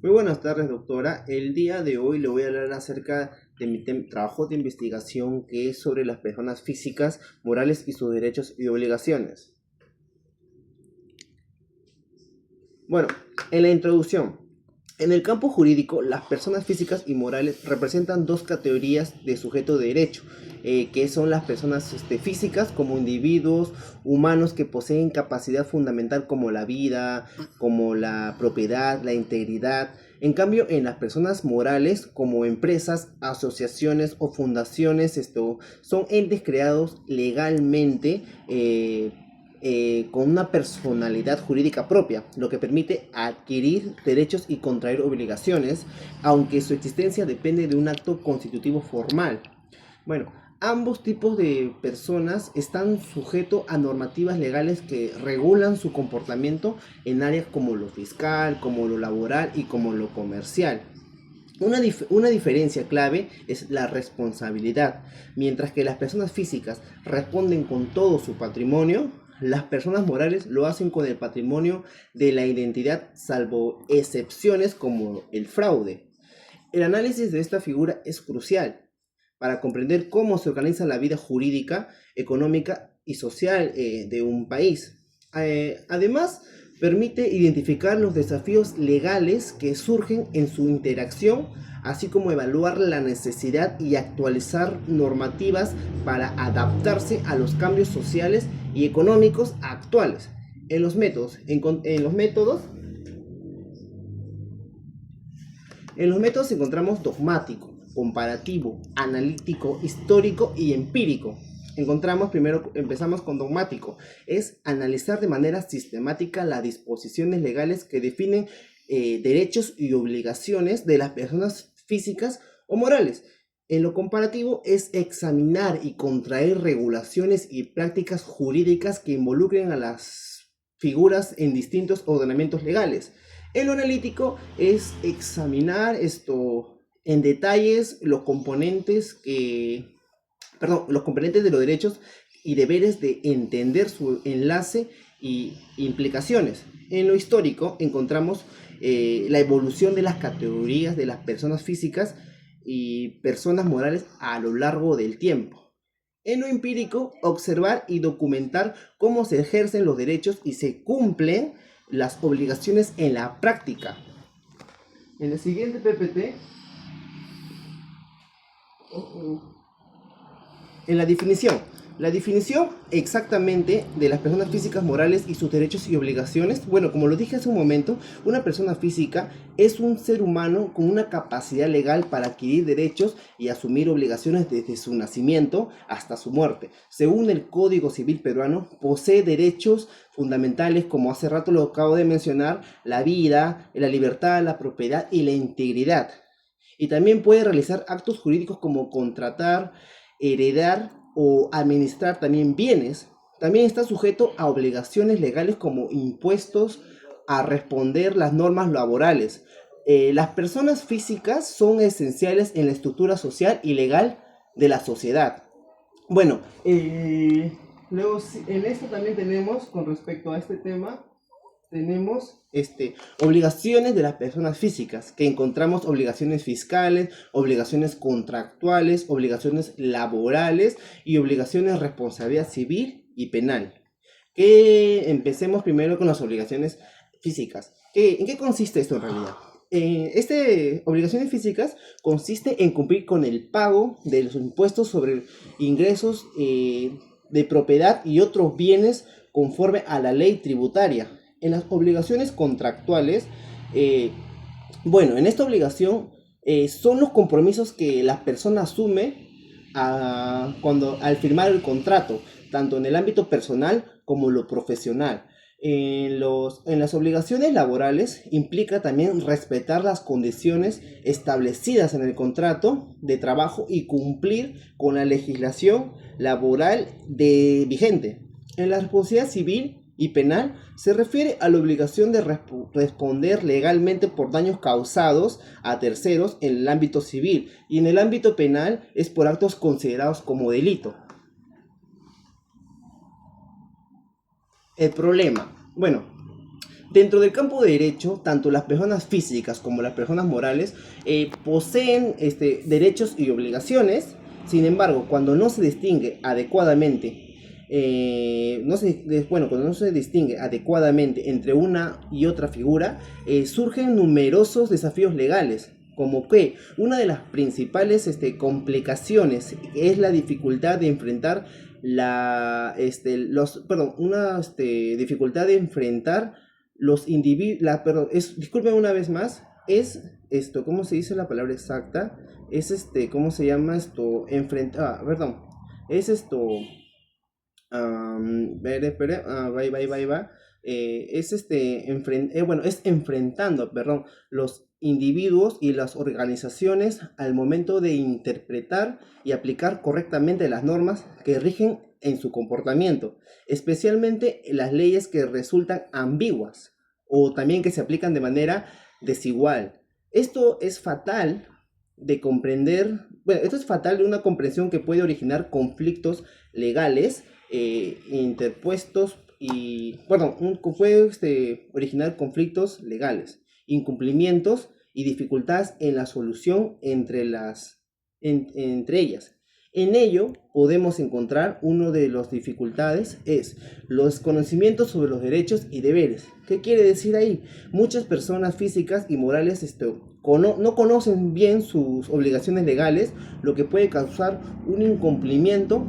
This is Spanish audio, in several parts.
Muy buenas tardes, doctora. El día de hoy le voy a hablar acerca de mi trabajo de investigación que es sobre las personas físicas, morales y sus derechos y obligaciones. Bueno, en la introducción, en el campo jurídico, las personas físicas y morales representan dos categorías de sujeto de derecho, que son las personas físicas como individuos humanos que poseen capacidad fundamental como la vida, como la propiedad, la integridad. En cambio, en las personas morales, como empresas, asociaciones o fundaciones, son entes creados legalmente, con una personalidad jurídica propia, lo que permite adquirir derechos y contraer obligaciones, aunque su existencia depende de un acto constitutivo formal. Bueno, ambos tipos de personas están sujetos a normativas legales que regulan su comportamiento en áreas como lo fiscal, como lo laboral y como lo comercial. Una diferencia clave es la responsabilidad. Mientras que las personas físicas responden con todo su patrimonio, las personas morales lo hacen con el patrimonio de la identidad, salvo excepciones como el fraude. El análisis de esta figura es crucial para comprender cómo se organiza la vida jurídica, económica y social de un país. Además, permite identificar los desafíos legales que surgen en su interacción, así como evaluar la necesidad y actualizar normativas para adaptarse a los cambios sociales y económicos actuales. En los métodos encontramos dogmático, comparativo, analítico, histórico y empírico. Empezamos con dogmático. Es analizar de manera sistemática las disposiciones legales que definen derechos y obligaciones de las personas físicas o morales. En lo comparativo es examinar y contraer regulaciones y prácticas jurídicas que involucren a las figuras en distintos ordenamientos legales. En lo analítico es examinar en detalles los componentes de los derechos y deberes de entender su enlace y implicaciones. En lo histórico encontramos la evolución de las categorías de las personas físicas y personas morales a lo largo del tiempo. En lo empírico, observar y documentar cómo se ejercen los derechos y se cumplen las obligaciones en la práctica. En el siguiente PPT, en la definición exactamente de las personas físicas morales y sus derechos y obligaciones, bueno, como lo dije hace un momento, una persona física es un ser humano con una capacidad legal para adquirir derechos y asumir obligaciones desde su nacimiento hasta su muerte. Según el Código Civil peruano, posee derechos fundamentales, como hace rato lo acabo de mencionar, la vida, la libertad, la propiedad y la integridad. Y también puede realizar actos jurídicos como contratar, heredar o administrar también bienes. También está sujeto a obligaciones legales como impuestos, a responder las normas laborales. Las personas físicas son esenciales en la estructura social y legal de la sociedad. Bueno, luego en esto también tenemos, con respecto a este tema, tenemos obligaciones de las personas físicas, que encontramos obligaciones fiscales, obligaciones contractuales, obligaciones laborales y obligaciones de responsabilidad civil y penal. Que empecemos primero con las obligaciones físicas. ¿En qué consiste esto en realidad? Obligaciones físicas consiste en cumplir con el pago de los impuestos sobre ingresos de propiedad y otros bienes conforme a la ley tributaria. En las obligaciones contractuales, bueno, en esta obligación son los compromisos que la persona asume al firmar el contrato, tanto en el ámbito personal como lo profesional. En las obligaciones laborales implica también respetar las condiciones establecidas en el contrato de trabajo y cumplir con la legislación laboral vigente. En la responsabilidad civil y penal se refiere a la obligación de responder legalmente por daños causados a terceros en el ámbito civil, y en el ámbito penal es por actos considerados como delito. El problema, bueno, Dentro del campo de derecho, tanto las personas físicas como las personas morales poseen derechos y obligaciones. Sin embargo, cuando no se distingue adecuadamente, cuando no se distingue adecuadamente entre una y otra figura, surgen numerosos desafíos legales, como que una de las principales complicaciones es la dificultad de enfrentar dificultad de enfrentar los individuos, disculpen una vez más, es esto, ¿cómo se dice la palabra exacta? Es ¿cómo se llama esto? Perdón, es esto, va. Es es enfrentando, perdón, los individuos y las organizaciones al momento de interpretar y aplicar correctamente las normas que rigen en su comportamiento, especialmente las leyes que resultan ambiguas o también que se aplican de manera desigual. Esto es fatal de comprender, esto es fatal de una comprensión que puede originar conflictos legales interpuestos puede originar conflictos legales, incumplimientos y dificultades en la solución entre ellas. En ello podemos encontrar una de las dificultades es los conocimientos sobre los derechos y deberes. ¿Qué quiere decir ahí? Muchas personas físicas y morales no conocen bien sus obligaciones legales, lo que puede causar un incumplimiento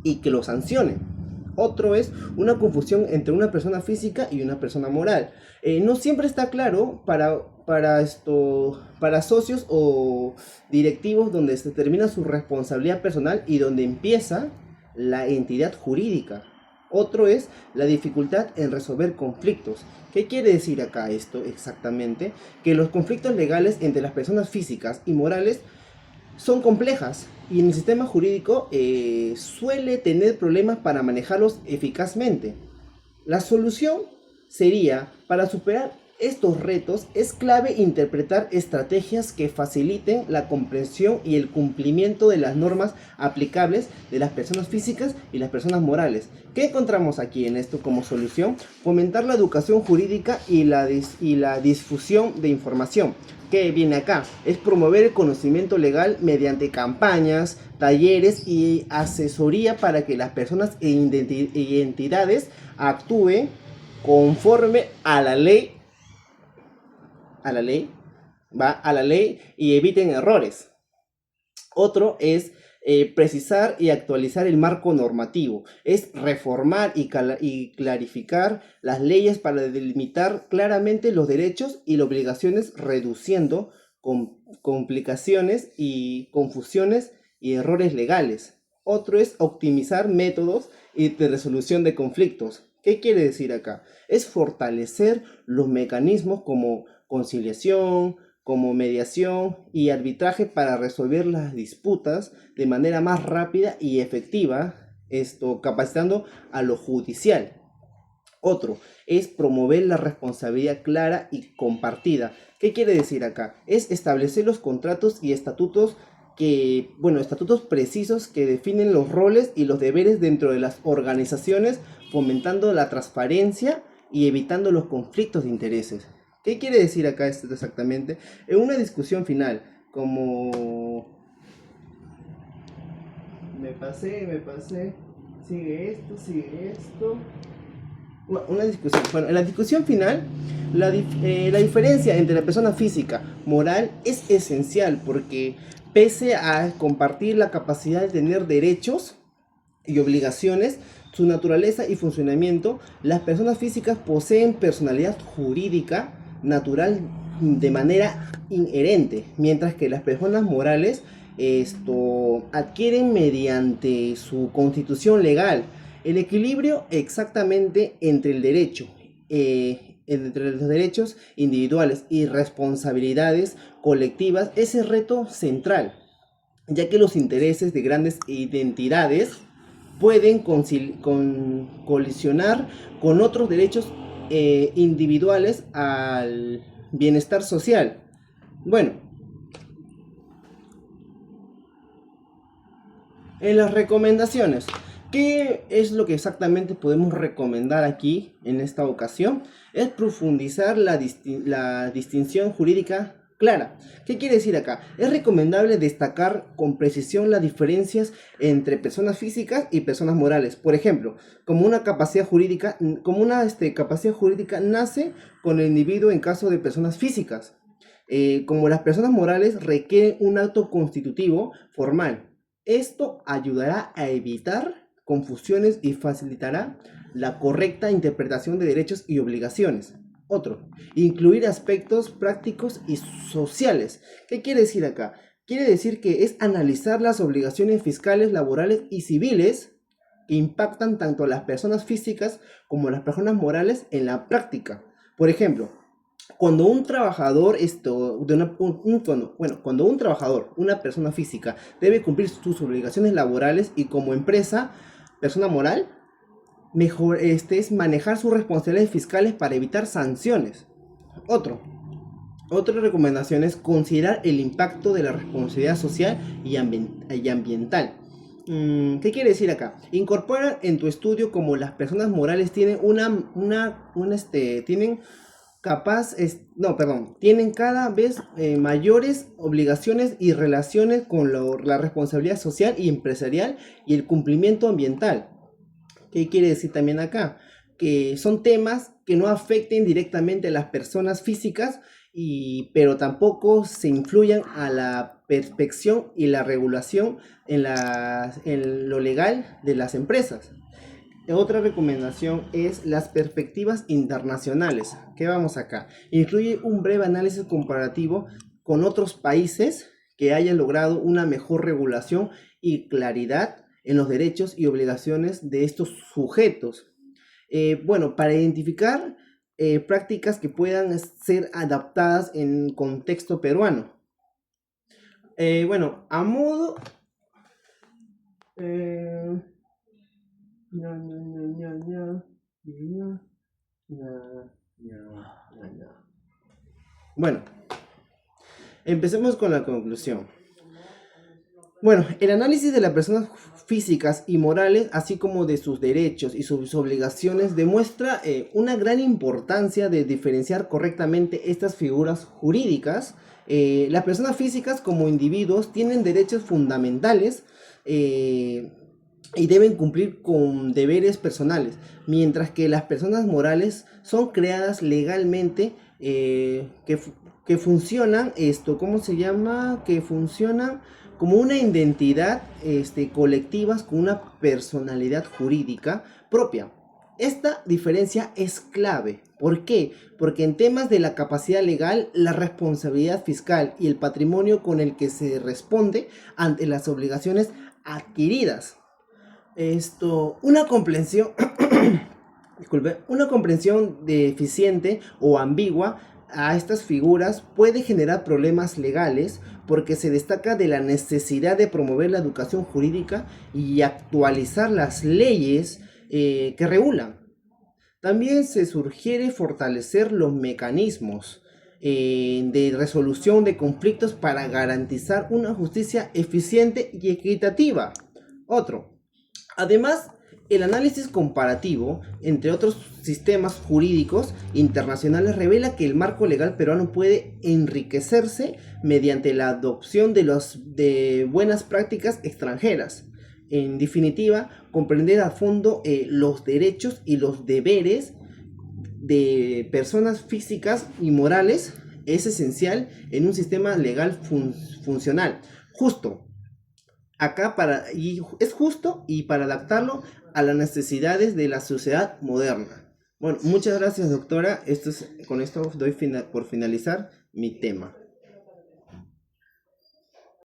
y que lo sancionen. Otro es una confusión entre una persona física y una persona moral. No siempre está claro para socios o directivos donde se termina su responsabilidad personal y donde empieza la entidad jurídica. Otro es la dificultad en resolver conflictos. ¿Qué quiere decir acá esto exactamente? Que los conflictos legales entre las personas físicas y morales son complejas y en el sistema jurídico suele tener problemas para manejarlos eficazmente. La solución sería, para superar estos retos, es clave interpretar estrategias que faciliten la comprensión y el cumplimiento de las normas aplicables de las personas físicas y las personas morales. ¿Qué encontramos aquí en esto como solución? Fomentar la educación jurídica y la difusión de información. ¿Qué viene acá? Es promover el conocimiento legal mediante campañas, talleres y asesoría para que las personas e entidades actúen conforme a la ley, a la ley y eviten errores. Otro es precisar y actualizar el marco normativo. Es reformar y clarificar las leyes para delimitar claramente los derechos y las obligaciones, reduciendo complicaciones y confusiones y errores legales. Otro es optimizar métodos de resolución de conflictos. ¿Qué quiere decir acá? Es fortalecer los mecanismos como conciliación, como mediación y arbitraje para resolver las disputas de manera más rápida y efectiva, capacitando a lo judicial. Otro es promover la responsabilidad clara y compartida. ¿Qué quiere decir acá? Es establecer los contratos y estatutos estatutos precisos que definen los roles y los deberes dentro de las organizaciones, fomentando la transparencia y evitando los conflictos de intereses. ¿Qué quiere decir acá esto exactamente? En una discusión final, como... Me pasé, sigue esto. Una discusión. Bueno, en la discusión final, la diferencia entre la persona física, moral, es esencial porque pese a compartir la capacidad de tener derechos y obligaciones, su naturaleza y funcionamiento, las personas físicas poseen personalidad jurídica natural de manera inherente, mientras que las personas morales adquieren mediante su constitución legal el equilibrio exactamente entre el derecho, entre los derechos individuales y responsabilidades colectivas, es el reto central, ya que los intereses de grandes identidades pueden colisionar con otros derechos individuales al bienestar social. Bueno, en las recomendaciones, ¿Qué es lo que exactamente podemos recomendar aquí en esta ocasión? Es profundizar la distinción jurídica clara. ¿Qué quiere decir acá? Es recomendable destacar con precisión las diferencias entre personas físicas y personas morales. Por ejemplo, como una capacidad jurídica nace con el individuo en caso de personas físicas. Como las personas morales requieren un acto constitutivo formal. Esto ayudará a evitar confusiones y facilitará la correcta interpretación de derechos y obligaciones. Otro, incluir aspectos prácticos y sociales. ¿Qué quiere decir acá? Quiere decir que es analizar las obligaciones fiscales, laborales y civiles que impactan tanto a las personas físicas como a las personas morales en la práctica. Por ejemplo, cuando un trabajador, cuando un trabajador, una persona física, debe cumplir sus obligaciones laborales y como empresa, persona moral, mejor es manejar sus responsabilidades fiscales para evitar sanciones. Otro, Otra recomendación es considerar el impacto de la responsabilidad social y ambiental. ¿Qué quiere decir acá? Incorpora en tu estudio como las personas morales tienen tienen tienen cada vez mayores obligaciones y relaciones con la responsabilidad social y empresarial y el cumplimiento ambiental. ¿Qué quiere decir también acá? Que son temas que no afecten directamente a las personas físicas, pero tampoco se influyan a la perspección y la regulación en lo legal de las empresas. Otra recomendación es las perspectivas internacionales. ¿Qué vamos acá? Incluye un breve análisis comparativo con otros países que hayan logrado una mejor regulación y claridad en los derechos y obligaciones de estos sujetos. Para identificar prácticas que puedan ser adaptadas en contexto peruano. A modo... Bueno, empecemos con la conclusión. Bueno, el análisis de las personas físicas y morales, así como de sus derechos y sus obligaciones, demuestra una gran importancia de diferenciar correctamente estas figuras jurídicas. Las personas físicas como individuos tienen derechos fundamentales y deben cumplir con deberes personales, mientras que las personas morales son creadas legalmente que funcionan, ¿cómo se llama? Que funcionan como una identidad colectivas con una personalidad jurídica propia. Esta diferencia es clave. ¿Por qué? Porque en temas de la capacidad legal, la responsabilidad fiscal y el patrimonio con el que se responde ante las obligaciones adquiridas. Una comprensión, una comprensión deficiente o ambigua a estas figuras puede generar problemas legales porque se destaca de la necesidad de promover la educación jurídica y actualizar las leyes que regulan. También se sugiere fortalecer los mecanismos de resolución de conflictos para garantizar una justicia eficiente y equitativa. Además, el análisis comparativo entre otros sistemas jurídicos internacionales revela que el marco legal peruano puede enriquecerse mediante la adopción de buenas prácticas extranjeras. En definitiva, comprender a fondo los derechos y los deberes de personas físicas y morales es esencial en un sistema legal funcional, justo. Es justo y para adaptarlo a las necesidades de la sociedad moderna. Bueno, muchas gracias, doctora. Con esto doy por finalizar mi tema.